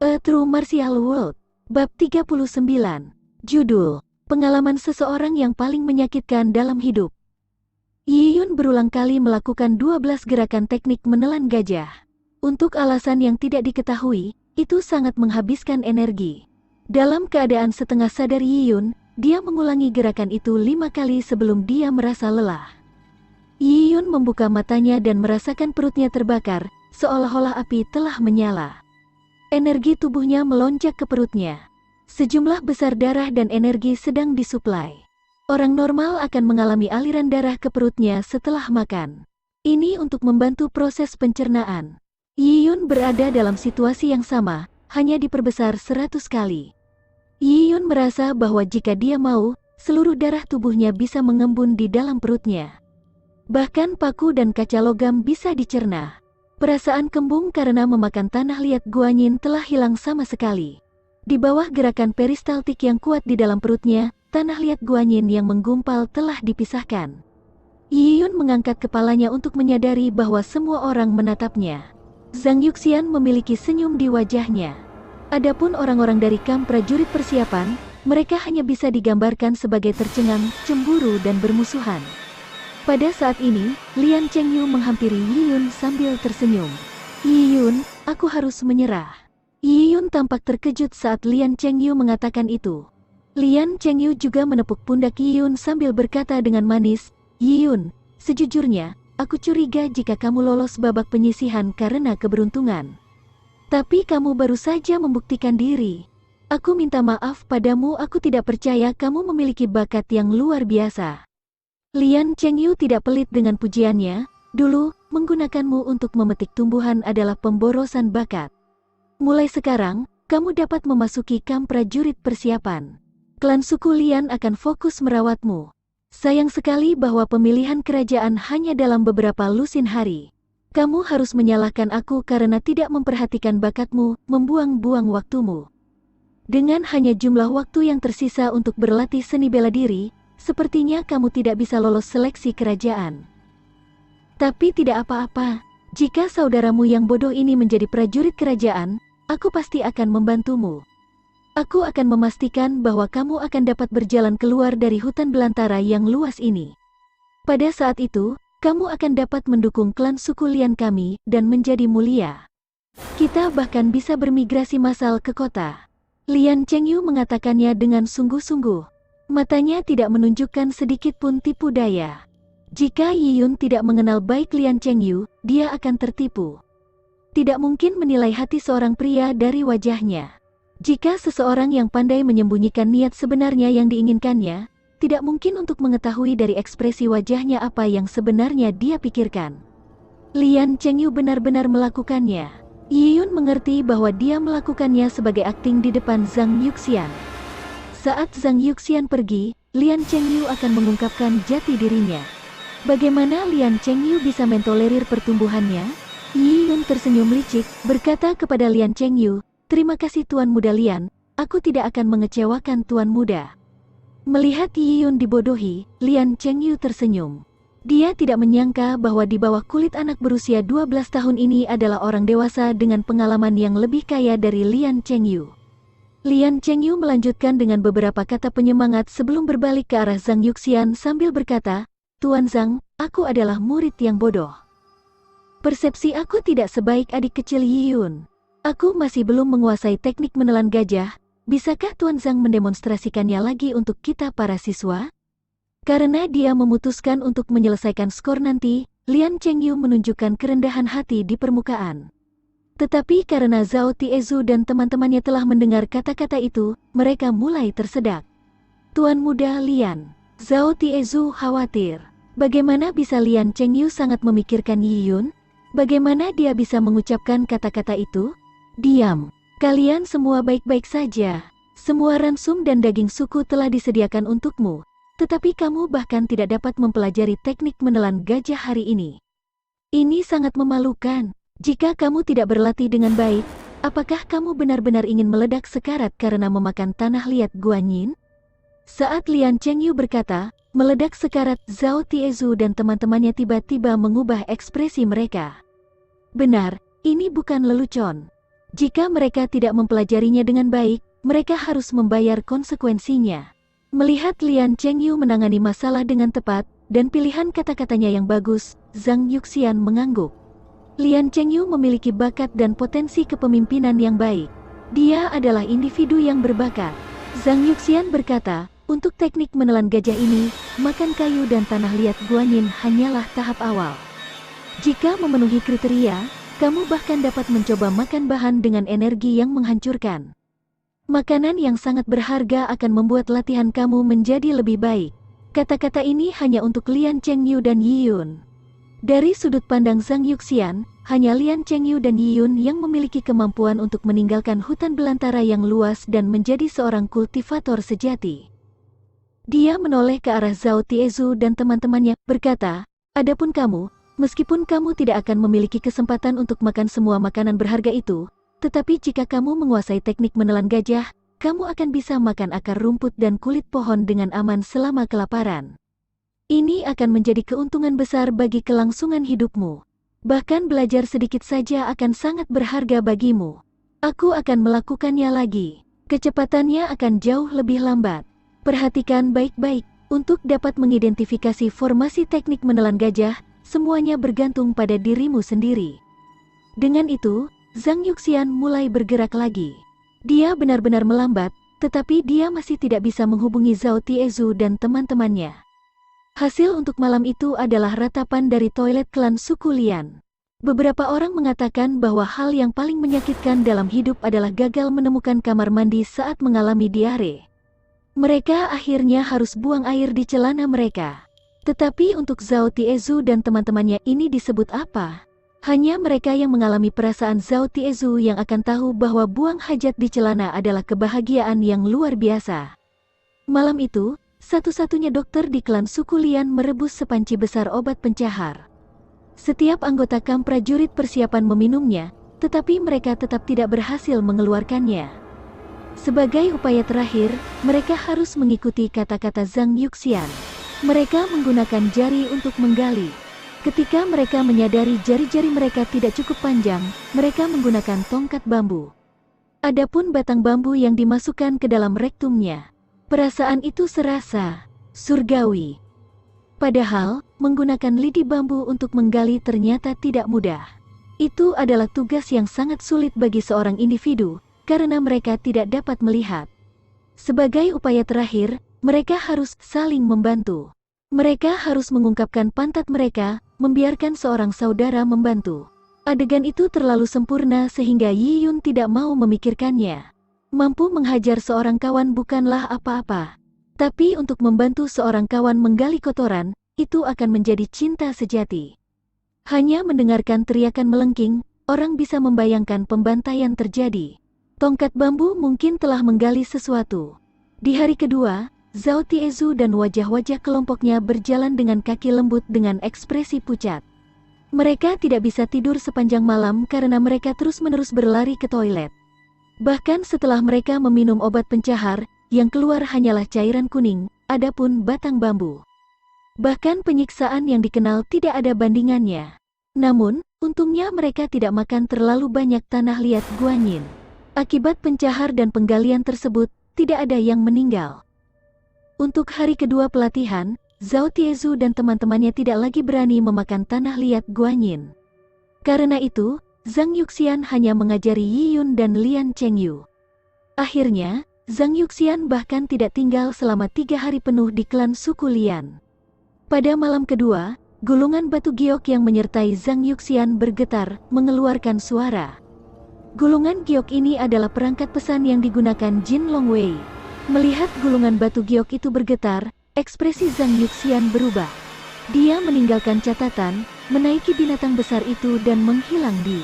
A True Martial World. Bab 39. Judul, Pengalaman Seseorang yang Paling Menyakitkan Dalam Hidup. Yi Yun berulang kali melakukan 12 gerakan teknik menelan gajah. Untuk alasan yang tidak diketahui, itu sangat menghabiskan energi. Dalam keadaan setengah sadar Yi Yun, dia mengulangi gerakan itu 5 kali sebelum dia merasa lelah. Yi Yun membuka matanya dan merasakan perutnya terbakar, seolah-olah api telah menyala. Energi tubuhnya melonjak ke perutnya. Sejumlah besar darah dan energi sedang disuplai. Orang normal akan mengalami aliran darah ke perutnya setelah makan. Ini untuk membantu proses pencernaan. Yi Yun berada dalam situasi yang sama, hanya diperbesar 100 kali. Yi Yun merasa bahwa jika dia mau, seluruh darah tubuhnya bisa mengembun di dalam perutnya. Bahkan paku dan kaca logam bisa dicerna. Perasaan kembung karena memakan tanah liat guanyin telah hilang sama sekali. Di bawah gerakan peristaltik yang kuat di dalam perutnya, tanah liat guanyin yang menggumpal telah dipisahkan. Yi Yun mengangkat kepalanya untuk menyadari bahwa semua orang menatapnya. Zhang Yuxian memiliki senyum di wajahnya. Adapun orang-orang dari kamp prajurit persiapan, mereka hanya bisa digambarkan sebagai tercengang, cemburu dan bermusuhan. Pada saat ini, Lian Chengyu menghampiri Yi Yun sambil tersenyum. "Yi Yun, aku harus menyerah." Yi Yun tampak terkejut saat Lian Chengyu mengatakan itu. Lian Chengyu juga menepuk pundak Yi Yun sambil berkata dengan manis, "Yi Yun, sejujurnya, aku curiga jika kamu lolos babak penyisihan karena keberuntungan. Tapi kamu baru saja membuktikan diri. Aku minta maaf padamu, aku tidak percaya kamu memiliki bakat yang luar biasa." Lian Chengyu tidak pelit dengan pujiannya. "Dulu, menggunakanmu untuk memetik tumbuhan adalah pemborosan bakat. Mulai sekarang, kamu dapat memasuki kamp prajurit persiapan. Klan suku Lian akan fokus merawatmu. Sayang sekali bahwa pemilihan kerajaan hanya dalam beberapa lusin hari. Kamu harus menyalahkan aku karena tidak memperhatikan bakatmu, membuang-buang waktumu. Dengan hanya jumlah waktu yang tersisa untuk berlatih seni bela diri, sepertinya kamu tidak bisa lolos seleksi kerajaan. Tapi tidak apa-apa, jika saudaramu yang bodoh ini menjadi prajurit kerajaan, aku pasti akan membantumu. Aku akan memastikan bahwa kamu akan dapat berjalan keluar dari hutan belantara yang luas ini. Pada saat itu, kamu akan dapat mendukung klan suku Lian kami dan menjadi mulia. Kita bahkan bisa bermigrasi massal ke kota." Lian Chengyu mengatakannya dengan sungguh-sungguh. Matanya tidak menunjukkan sedikit pun tipu daya. Jika Yi Yun tidak mengenal baik Lian Chengyu, dia akan tertipu. Tidak mungkin menilai hati seorang pria dari wajahnya. Jika seseorang yang pandai menyembunyikan niat sebenarnya yang diinginkannya, tidak mungkin untuk mengetahui dari ekspresi wajahnya apa yang sebenarnya dia pikirkan. Lian Chengyu benar-benar melakukannya. Yi Yun mengerti bahwa dia melakukannya sebagai akting di depan Zhang Yuxian. Saat Zhang Yuxian pergi, Lian Chengyu akan mengungkapkan jati dirinya. Bagaimana Lian Chengyu bisa mentolerir pertumbuhannya? Yi Yun tersenyum licik, berkata kepada Lian Chengyu, "Terima kasih Tuan Muda Lian, aku tidak akan mengecewakan Tuan Muda." Melihat Yi Yun dibodohi, Lian Chengyu tersenyum. Dia tidak menyangka bahwa di bawah kulit anak berusia 12 tahun ini adalah orang dewasa dengan pengalaman yang lebih kaya dari Lian Chengyu. Lian Chengyu melanjutkan dengan beberapa kata penyemangat sebelum berbalik ke arah Zhang Yuxian sambil berkata, "Tuan Zhang, aku adalah murid yang bodoh. Persepsi aku tidak sebaik adik kecil Yi Yun. Aku masih belum menguasai teknik menelan gajah. Bisakah Tuan Zhang mendemonstrasikannya lagi untuk kita para siswa?" Karena dia memutuskan untuk menyelesaikan skor nanti, Lian Chengyu menunjukkan kerendahan hati di permukaan. Tetapi karena Zhao Tiezu dan teman-temannya telah mendengar kata-kata itu, mereka mulai tersedak. "Tuan Muda Lian." Zhao Tiezu khawatir. Bagaimana bisa Lian Chengyu sangat memikirkan Yi Yun? Bagaimana dia bisa mengucapkan kata-kata itu? "Diam. Kalian semua baik-baik saja. Semua ransum dan daging suku telah disediakan untukmu. Tetapi kamu bahkan tidak dapat mempelajari teknik menelan gajah hari ini. Ini sangat memalukan. Jika kamu tidak berlatih dengan baik, apakah kamu benar-benar ingin meledak sekarat karena memakan tanah liat guanyin?" Saat Lian Chengyu berkata, meledak sekarat, Zhao Tiezu dan teman-temannya tiba-tiba mengubah ekspresi mereka. "Benar, ini bukan lelucon. Jika mereka tidak mempelajarinya dengan baik, mereka harus membayar konsekuensinya. Melihat Lian Chengyu menangani masalah dengan tepat, dan pilihan kata-katanya yang bagus, Zhang Yuxian mengangguk. Lian Chengyu memiliki bakat dan potensi kepemimpinan yang baik. Dia adalah individu yang berbakat. Zhang Yuxian berkata, untuk teknik menelan gajah ini, makan kayu dan tanah liat guanyin hanyalah tahap awal. Jika memenuhi kriteria, kamu bahkan dapat mencoba makan bahan dengan energi yang menghancurkan. Makanan yang sangat berharga akan membuat latihan kamu menjadi lebih baik. Kata-kata ini hanya untuk Lian Chengyu dan Yiyun. Dari sudut pandang Zhang Yuxian, hanya Lian Chengyu dan Yiyun yang memiliki kemampuan untuk meninggalkan hutan belantara yang luas dan menjadi seorang kultivator sejati. Dia menoleh ke arah Zhao Tiezu dan teman-temannya, berkata, adapun kamu, meskipun kamu tidak akan memiliki kesempatan untuk makan semua makanan berharga itu, tetapi jika kamu menguasai teknik menelan gajah, kamu akan bisa makan akar rumput dan kulit pohon dengan aman selama kelaparan. Ini akan menjadi keuntungan besar bagi kelangsungan hidupmu. Bahkan belajar sedikit saja akan sangat berharga bagimu. Aku akan melakukannya lagi. Kecepatannya akan jauh lebih lambat. Perhatikan baik-baik, untuk dapat mengidentifikasi formasi teknik menelan gajah, semuanya bergantung pada dirimu sendiri. Dengan itu, Zhang Yuxian mulai bergerak lagi. Dia benar-benar melambat, tetapi dia masih tidak bisa menghubungi Zhao Tiezu dan teman-temannya. Hasil untuk malam itu adalah ratapan dari toilet klan suku Lian. Beberapa orang mengatakan bahwa hal yang paling menyakitkan dalam hidup adalah gagal menemukan kamar mandi saat mengalami diare. Mereka akhirnya harus buang air di celana mereka. Tetapi untuk Zhao Tiezu dan teman-temannya ini disebut apa? Hanya mereka yang mengalami perasaan Zhao Tiezu yang akan tahu bahwa buang hajat di celana adalah kebahagiaan yang luar biasa. Malam itu, satu-satunya dokter di klan suku Lian merebus sepanci besar obat pencahar. Setiap anggota kamp prajurit persiapan meminumnya, tetapi mereka tetap tidak berhasil mengeluarkannya. Sebagai upaya terakhir, mereka harus mengikuti kata-kata Zhang Yuxian. Mereka menggunakan jari untuk menggali. Ketika mereka menyadari jari-jari mereka tidak cukup panjang, mereka menggunakan tongkat bambu. Adapun batang bambu yang dimasukkan ke dalam rektumnya. Perasaan itu serasa surgawi. Padahal, menggunakan lidi bambu untuk menggali ternyata tidak mudah. Itu adalah tugas yang sangat sulit bagi seorang individu, karena mereka tidak dapat melihat. Sebagai upaya terakhir, mereka harus saling membantu. Mereka harus mengungkapkan pantat mereka, membiarkan seorang saudara membantu. Adegan itu terlalu sempurna sehingga Yiyun tidak mau memikirkannya. Mampu menghajar seorang kawan bukanlah apa-apa. Tapi untuk membantu seorang kawan menggali kotoran, itu akan menjadi cinta sejati. Hanya mendengarkan teriakan melengking, orang bisa membayangkan pembantaian terjadi. Tongkat bambu mungkin telah menggali sesuatu. Di hari kedua, Zhao Tiezu dan wajah-wajah kelompoknya berjalan dengan kaki lembut dengan ekspresi pucat. Mereka tidak bisa tidur sepanjang malam karena mereka terus-menerus berlari ke toilet. Bahkan setelah mereka meminum obat pencahar, yang keluar hanyalah cairan kuning, adapun batang bambu. Bahkan penyiksaan yang dikenal tidak ada bandingannya. Namun, untungnya mereka tidak makan terlalu banyak tanah liat guanyin. Akibat pencahar dan penggalian tersebut, tidak ada yang meninggal. Untuk hari kedua pelatihan, Zhao Tiezu dan teman-temannya tidak lagi berani memakan tanah liat guanyin. Karena itu, Zhang Yuxian hanya mengajari Yiyun dan Lian Chengyu. Akhirnya, Zhang Yuxian bahkan tidak tinggal selama 3 hari penuh di klan suku Lian. Pada malam kedua, gulungan batu giok yang menyertai Zhang Yuxian bergetar, mengeluarkan suara. Gulungan giok ini adalah perangkat pesan yang digunakan Jin Longwei. Melihat gulungan batu giok itu bergetar, ekspresi Zhang Yuxian berubah. Dia meninggalkan catatan, menaiki binatang besar itu dan menghilang di